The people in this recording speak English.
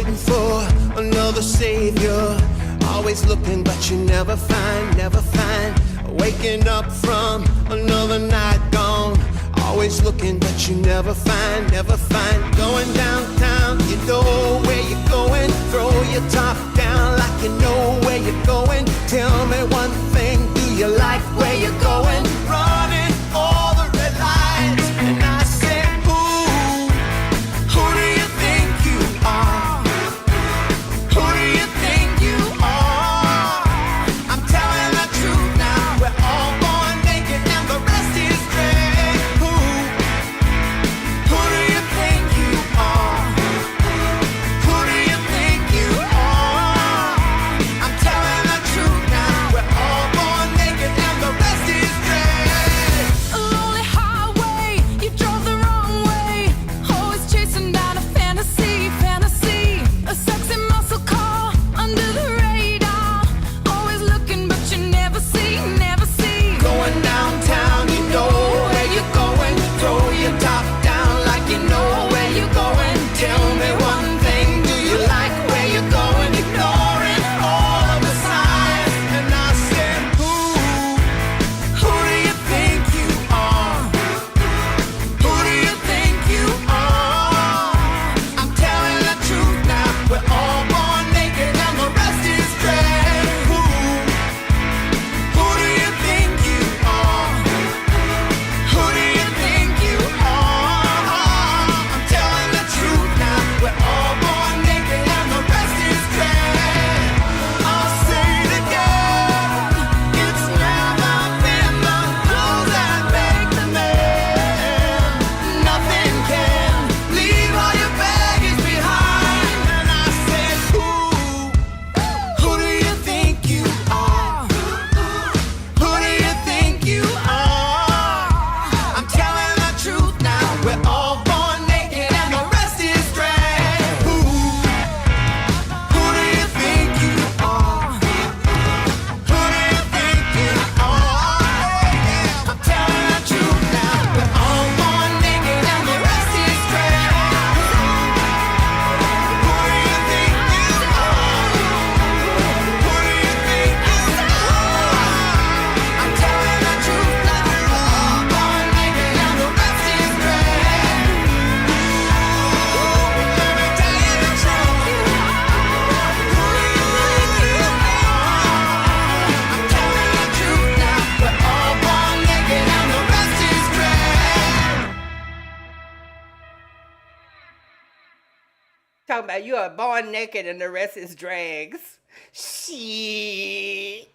waiting for another savior. Always looking, but you never find, never find. Waking up from another night gone. Always looking, but you never find, never find. Going downtown, you know where you're going. Throw your top down like you know where you're going. Tell me one thing, do you like where you're going? Running all the red lights, and I said, who do you think you are? Who do you think you are? I'm telling the truth now, we're all born naked and the rest is drag. Who do you think you are? Who do you think you are? I'm telling the truth now, we're all born naked and the rest is drag. A lonely highway, you drove the wrong way. Always chasing down a fantasy, fantasy. A sexy muscle car under the radar. Always looking, but you never see, never see. Going downtown, you know where you're going. Throw your top down like you know where you're going. Tell me one thing, do you like where you're going? Ignoring all of the signs, and I said, who do you think you are? Who do you think you are? I'm telling the truth now, we're all born naked and the rest is drag. Who do you think you are? Who do you think you are? I'm telling the truth now, we're all born naked and the rest is drag. I'll say it again, it's never been the clothes that make the man. Nothing can leave all your baggage behind. And I said, who do you think you are? Who do you think you are? I'm telling the truth now, we're all born naked and the rest is drag. Who do you think you are? Who do you think you are? I'm telling the truth now, we're all born naked and the rest is drag. Who do you think you are? Who do you think you are? I'm telling the truth now, we're all born naked and the rest is drag. Let me tell you the truth. Who do you think you are? I'm telling the truth now, we're all born naked and the rest is drag. Talking about you are born naked and the rest is drags. Shit.